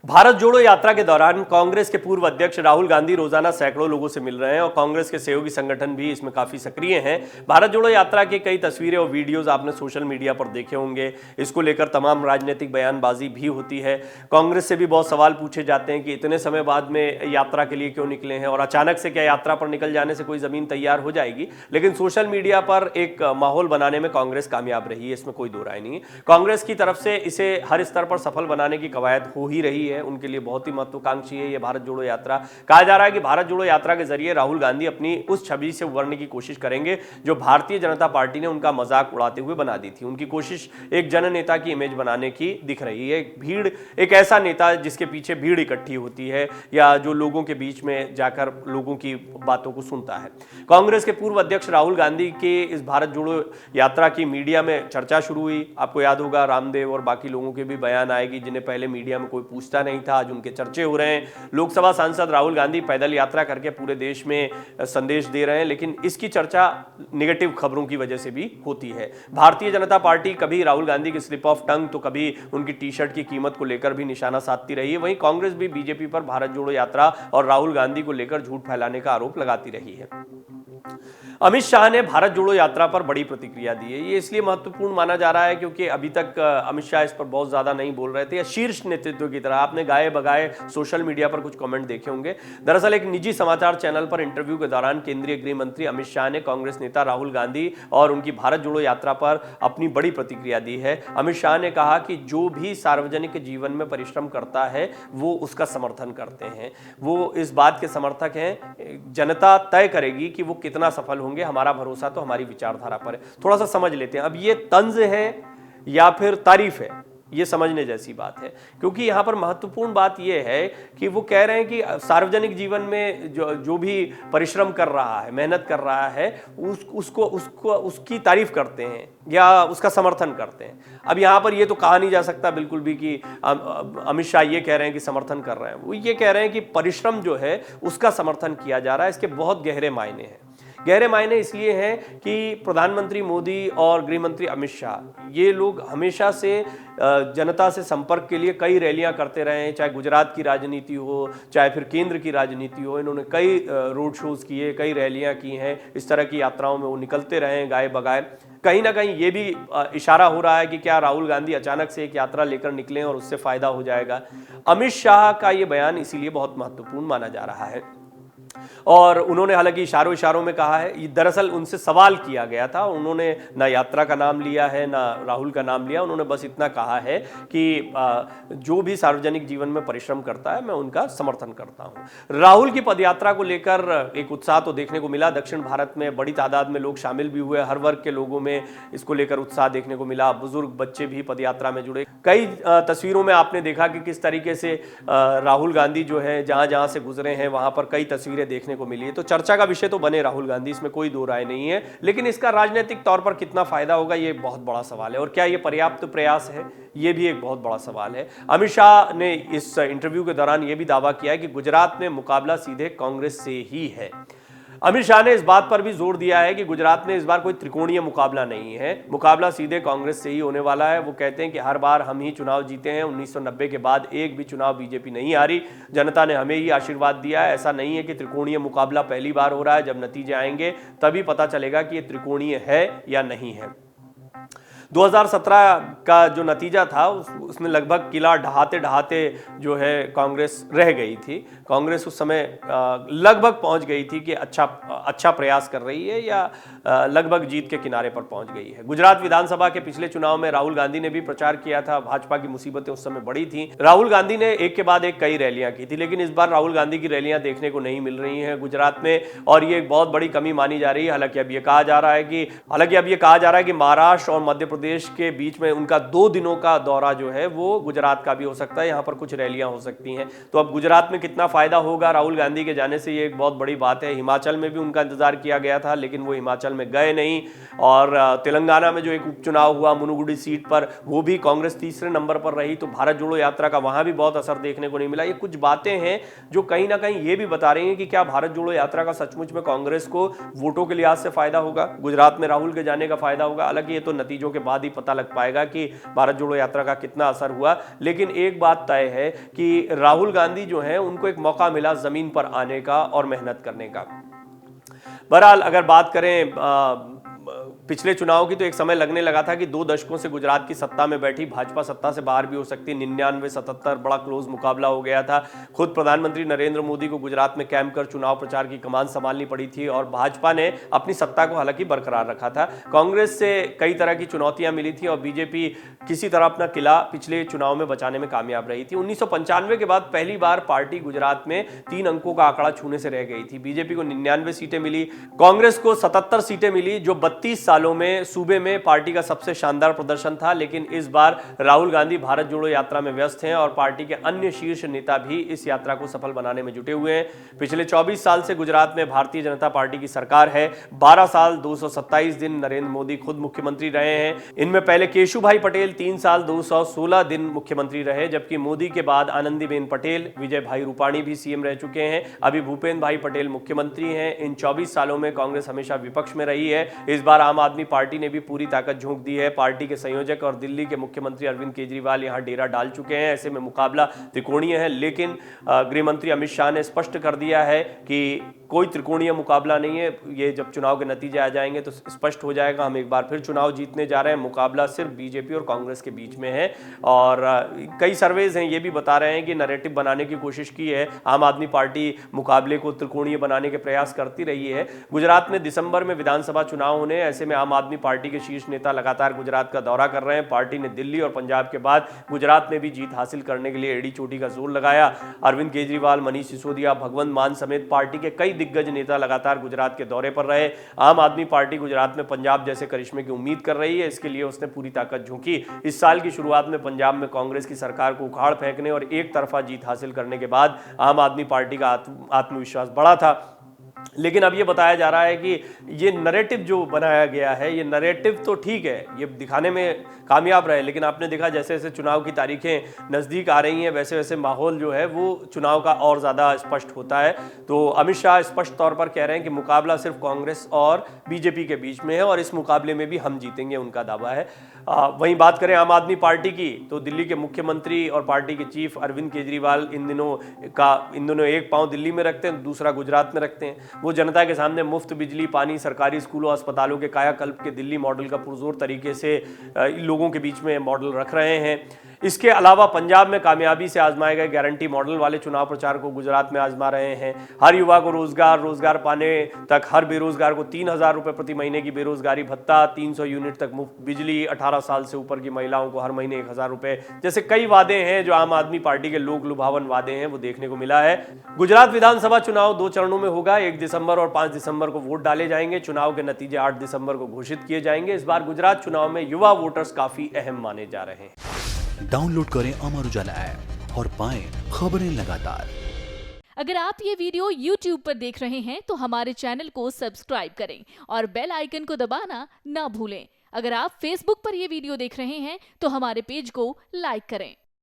भारत जोड़ो यात्रा के दौरान कांग्रेस के पूर्व अध्यक्ष राहुल गांधी रोजाना सैकड़ों लोगों से मिल रहे हैं और कांग्रेस के सहयोगी संगठन भी इसमें काफी सक्रिय हैं। भारत जोड़ो यात्रा की कई तस्वीरें और वीडियोस आपने सोशल मीडिया पर देखे होंगे। इसको लेकर तमाम राजनीतिक बयानबाजी भी होती है। कांग्रेस से भी बहुत सवाल पूछे जाते हैं कि इतने समय बाद में यात्रा के लिए क्यों निकले हैं और अचानक से क्या यात्रा पर निकल जाने से कोई जमीन तैयार हो जाएगी। लेकिन सोशल मीडिया पर एक माहौल बनाने में कांग्रेस कामयाब रही है, इसमें कोई दो राय नहीं है। कांग्रेस की तरफ से इसे हर स्तर पर सफल बनाने की कवायद हो ही रही है। उनके लिए बहुत ही महत्वाकांक्षी है ये भारत जोड़ो यात्रा। कहा जा रहा है कि भारत जोड़ो यात्रा के जरिए राहुल गांधी अपनी उस छवि से उभरने की कोशिश करेंगे जो भारतीय जनता पार्टी ने उनका मजाक उड़ाते हुए बना दी थी। उनकी कोशिश एक जननेता की इमेज बनाने की दिख रही है। एक ऐसा नेता जिसके पीछे भीड़ इकट्ठी होती है या जो लोगों के बीच में जाकर लोगों की बातों को सुनता है। कांग्रेस के पूर्व अध्यक्ष राहुल गांधी के इस भारत जोड़ो यात्रा की मीडिया में चर्चा शुरू हुई। आपको याद होगा रामदेव और बाकी लोगों के भी बयान आएगी जिन्हें पहले मीडिया में कोई पूछता नहीं था, आज उनके चर्चे हो रहे हैं। लोकसभा सांसद राहुल गांधी पैदल यात्रा करके पूरे देश में संदेश दे रहे हैं, लेकिन इसकी चर्चा नेगेटिव खबरों की वजह से भी होती है। भारतीय जनता पार्टी कभी राहुल गांधी की स्लिप ऑफ टंग तो कभी उनकी टी शर्ट की कीमत को लेकर भी निशाना साधती रही है। वहीं कांग्रेस भी बीजेपी पर भारत जोड़ो यात्रा और राहुल गांधी को लेकर झूठ फैलाने का आरोप लगाती रही है। अमित शाह ने भारत जोड़ो यात्रा पर बड़ी प्रतिक्रिया दी है। ये इसलिए महत्वपूर्ण माना जा रहा है क्योंकि अभी तक अमित शाह इस पर बहुत ज्यादा नहीं बोल रहे थे या शीर्ष नेतृत्व की तरह आपने गाए बगाए सोशल मीडिया पर कुछ कमेंट देखे होंगे। दरअसल एक निजी समाचार चैनल पर इंटरव्यू के दौरान केंद्रीय गृह मंत्री अमित शाह ने कांग्रेस नेता राहुल गांधी और उनकी भारत जोड़ो यात्रा पर अपनी बड़ी प्रतिक्रिया दी है। अमित शाह ने कहा कि जो भी सार्वजनिक जीवन में परिश्रम करता है वो उसका समर्थन करते हैं। वो इस बात के समर्थक हैं, जनता तय करेगी कि वो कितना सफल होंगे, हमारा भरोसा तो हमारी विचारधारा पर है। थोड़ा सा समझ लेते हैं, अब ये तंज है या फिर तारीफ है, ये समझने जैसी बात है। क्योंकि यहां पर महत्वपूर्ण बात यह है कि वो कह रहे हैं कि सार्वजनिक जीवन में जो भी परिश्रम कर रहा है, मेहनत कर रहा है, उसको उसकी तारीफ करते हैं या उसका समर्थन करते हैं। अब यहां पर ये तो कहा नहीं जा सकता बिल्कुल भी कि अमित शाह ये कह रहे हैं कि समर्थन कर रहे हैं। वो ये कह रहे हैं कि परिश्रम जो है उसका समर्थन किया जा रहा है। इसके बहुत गहरे मायने हैं। गहरे मायने इसलिए हैं कि प्रधानमंत्री मोदी और गृह मंत्री अमित शाह ये लोग हमेशा से जनता से संपर्क के लिए कई रैलियां करते रहे हैं, चाहे गुजरात की राजनीति हो चाहे फिर केंद्र की राजनीति हो। इन्होंने कई रोड शोज किए, कई रैलियां की हैं, इस तरह की यात्राओं में वो निकलते रहे हैं गाए बगाए। कहीं ना कहीं ये भी इशारा हो रहा है कि क्या राहुल गांधी अचानक से एक यात्रा लेकर निकलें और उससे फायदा हो जाएगा। अमित शाह का ये बयान इसीलिए बहुत महत्वपूर्ण माना जा रहा है। और उन्होंने हालांकि इशारों में कहा है, दरअसल उनसे सवाल किया गया था, उन्होंने ना यात्रा का नाम लिया है ना राहुल का नाम लिया। उन्होंने बस इतना कहा है कि जो भी सार्वजनिक जीवन में परिश्रम करता है मैं उनका समर्थन करता हूं। राहुल की पदयात्रा को लेकर एक उत्साह तो देखने को मिला। दक्षिण भारत में बड़ी तादाद में लोग शामिल भी हुए, हर वर्ग के लोगों में इसको लेकर उत्साह देखने को मिला। बुजुर्ग बच्चे भी पदयात्रा में जुड़े। कई तस्वीरों में आपने देखा कि किस तरीके से राहुल गांधी जो है जहां जहां से गुजरे हैं वहां पर कई तस्वीरें देखने को मिली है। तो चर्चा का विषय तो बने राहुल गांधी, इसमें कोई दो राय नहीं है, लेकिन इसका राजनीतिक तौर पर कितना फायदा होगा ये बहुत बड़ा सवाल है। और क्या ये पर्याप्त प्रयास है, ये भी एक बहुत बड़ा सवाल है। अमित शाह ने इस इंटरव्यू के दौरान यह भी दावा किया है कि गुजरात में मुकाबला सीधे कांग्रेस से ही है। अमित शाह ने इस बात पर भी जोर दिया है कि गुजरात में इस बार कोई त्रिकोणीय मुकाबला नहीं है, मुकाबला सीधे कांग्रेस से ही होने वाला है। वो कहते हैं कि हर बार हम ही चुनाव जीते हैं, 1990 के बाद एक भी चुनाव बीजेपी नहीं हारी, जनता ने हमें ही आशीर्वाद दिया है। ऐसा नहीं है कि त्रिकोणीय मुकाबला पहली बार हो रहा है, जब नतीजे आएंगे तभी पता चलेगा कि ये त्रिकोणीय है या नहीं है। 2017 का जो नतीजा था उसमें लगभग किला ढहाते ढहाते जो है कांग्रेस रह गई थी। कांग्रेस उस समय लगभग पहुंच गई थी कि अच्छा प्रयास कर रही है या लगभग जीत के किनारे पर पहुंच गई है। गुजरात विधानसभा के पिछले चुनाव में राहुल गांधी ने भी प्रचार किया था। भाजपा की मुसीबतें उस समय बड़ी थी। राहुल गांधी ने एक के बाद एक कई रैलियां की थी, लेकिन इस बार राहुल गांधी की रैलियां देखने को नहीं मिल रही हैं गुजरात में, और ये एक बहुत बड़ी कमी मानी जा रही है। हालांकि अब ये कहा जा रहा है कि महाराष्ट्र और मध्य प्रदेश के बीच में उनका 2 दिनों का दौरा जो है वो गुजरात का भी हो सकता है, यहां पर कुछ रैलियां हो सकती हैं। तो अब गुजरात में कितना फायदा होगा राहुल गांधी के जाने से, ये एक बहुत बड़ी बात है। हिमाचल में भी उनका इंतजार किया गया था, लेकिन वो हिमाचल में गए नहीं। और तेलंगाना में जो एक उपचुनाव हुआ मुनुगुडी सीट पर, वो भी कांग्रेस तीसरे नंबर पर रही। तो भारत जोड़ो यात्रा का वहां भी बहुत असर देखने को नहीं मिला। ये कुछ बातें हैं जो कहीं ना कहीं ये भी बता रही हैं कि क्या भारत जोड़ो यात्रा का सचमुच में कांग्रेस को वोटों के लिहाज से फायदा होगा, गुजरात में राहुल के जाने का फायदा होगा। हालांकि ये तो नतीजों के बाद ही पता लग पाएगा कि भारत जोड़ो यात्रा का कितना असर हुआ। लेकिन एक बात तय है कि राहुल गांधी जो है उनको एक मौका मिला जमीन पर आने का और मेहनत करने का। बहरहाल अगर बात करें पिछले चुनाव की, तो एक समय लगने लगा था कि 2 दशकों से गुजरात की सत्ता में बैठी भाजपा सत्ता से बाहर भी हो सकती है। 99-77 बड़ा क्लोज मुकाबला हो गया था। खुद प्रधानमंत्री नरेंद्र मोदी को गुजरात में कैंप कर चुनाव प्रचार की कमान संभालनी पड़ी थी और भाजपा ने अपनी सत्ता को हालांकि बरकरार रखा था। कांग्रेस से कई तरह की चुनौतियां मिली थी और बीजेपी किसी तरह अपना किला पिछले चुनाव में बचाने में कामयाब रही थी। 1995 के बाद पहली बार पार्टी गुजरात में 3 अंकों का आंकड़ा छूने से रह गई थी। बीजेपी को 99 सीटें मिली, कांग्रेस को 77 सीटें मिली, जो 32 सालों में सूबे में पार्टी का सबसे शानदार प्रदर्शन था। लेकिन इस बार राहुल गांधी भारत जोड़ो यात्रा में व्यस्त हैं और पार्टी के अन्य शीर्ष नेता भी इस यात्रा को सफल बनाने में जुटे हुए हैं। पिछले 24 साल से गुजरात में भारतीय जनता पार्टी की सरकार है। 12 साल 227 दिन नरेंद्र मोदी खुद मुख्यमंत्री रहे हैं। इनमें पहले केशुभाई पटेल 3 साल 216 दिन मुख्यमंत्री रहे, जबकि मोदी के बाद आनंदीबेन पटेल, विजय भाई रूपाणी भी सीएम रह चुके हैं। अभी भूपेंद्र भाई पटेल मुख्यमंत्री हैं। इन 24 सालों में कांग्रेस हमेशा विपक्ष में रही है। इस बार आम आदमी पार्टी ने भी पूरी ताकत झोंक दी है। पार्टी के संयोजक और दिल्ली के मुख्यमंत्री अरविंद केजरीवाल यहां डेरा डाल चुके हैं। ऐसे में मुकाबला त्रिकोणीय है। लेकिन गृह मंत्री अमित शाह ने स्पष्ट कर दिया है कि कोई त्रिकोणीय मुकाबला नहीं है। ये जब चुनाव के नतीजे आ जाएंगे तो स्पष्ट हो जाएगा, हम एक बार फिर चुनाव जीतने जा रहे हैं। मुकाबला सिर्फ बीजेपी और कांग्रेस के बीच में है। और कई सर्वेज हैं ये भी बता रहे हैं कि नैरेटिव बनाने की कोशिश की है। आम आदमी पार्टी मुकाबले को त्रिकोणीय बनाने के प्रयास करती रही है। गुजरात में दिसंबर में विधानसभा चुनाव होने, ऐसे में आम आदमी पार्टी के शीर्ष नेता लगातार गुजरात का दौरा कर रहे हैं। पार्टी ने दिल्ली और पंजाब के बाद गुजरात में भी जीत हासिल करने के लिए एड़ी चोटी का जोर लगाया। अरविंद केजरीवाल, मनीष सिसोदिया, भगवंत मान समेत पार्टी के कई दिग्गज नेता लगातार गुजरात के दौरे पर रहे। आम आदमी पार्टी गुजरात में पंजाब जैसे करिश्मे की उम्मीद कर रही है। इसके लिए उसने पूरी ताकत झोंकी। इस साल की शुरुआत में पंजाब में कांग्रेस की सरकार को उखाड़ फेंकने और एक तरफा जीत हासिल करने के बाद आम आदमी पार्टी का आत्मविश्वास बढ़ा था। लेकिन अब ये बताया जा रहा है कि ये नैरेटिव जो बनाया गया है, ये नैरेटिव तो ठीक है, ये दिखाने में कामयाब रहे। लेकिन आपने देखा जैसे जैसे चुनाव की तारीखें नज़दीक आ रही हैं वैसे वैसे माहौल जो है वो चुनाव का और ज़्यादा स्पष्ट होता है। तो अमित शाह स्पष्ट तौर पर कह रहे हैं कि मुकाबला सिर्फ कांग्रेस और बीजेपी के बीच में है और इस मुकाबले में भी हम जीतेंगे, उनका दावा है। वहीं बात करें आम आदमी पार्टी की, तो दिल्ली के मुख्यमंत्री और पार्टी के चीफ अरविंद केजरीवाल इन दोनों एक पांव दिल्ली में रखते हैं, दूसरा गुजरात में रखते हैं। वो जनता के सामने मुफ्त बिजली, पानी, सरकारी स्कूलों, अस्पतालों के कायाकल्प के दिल्ली मॉडल का पुरजोर तरीके से लोगों के बीच में मॉडल रख रहे हैं। इसके अलावा पंजाब में कामयाबी से आजमाए गए गारंटी मॉडल वाले चुनाव प्रचार को गुजरात में आजमा रहे हैं। हर युवा को रोजगार पाने तक हर बेरोजगार को 3,000 रुपए प्रति महीने की बेरोजगारी भत्ता, 300 यूनिट तक मुफ्त बिजली, 18 साल से ऊपर की महिलाओं को हर महीने 1,000 रुपए, जैसे कई वादे हैं जो आम आदमी पार्टी के लोक लुभावन वादे हैं वो देखने को मिला है। गुजरात विधानसभा चुनाव 2 चरणों में होगा। 1 दिसंबर और 5 दिसंबर को वोट डाले जाएंगे। चुनाव के नतीजे 8 दिसंबर को घोषित किए जाएंगे। इस बार गुजरात चुनाव में युवा वोटर्स काफी अहम माने जा रहे हैं। डाउनलोड करें अमर उजाला ऐप और पाएं खबरें लगातार। अगर आप ये वीडियो YouTube पर देख रहे हैं तो हमारे चैनल को सब्सक्राइब करें और बेल आइकन को दबाना ना भूलें। अगर आप Facebook पर ये वीडियो देख रहे हैं तो हमारे पेज को लाइक करें।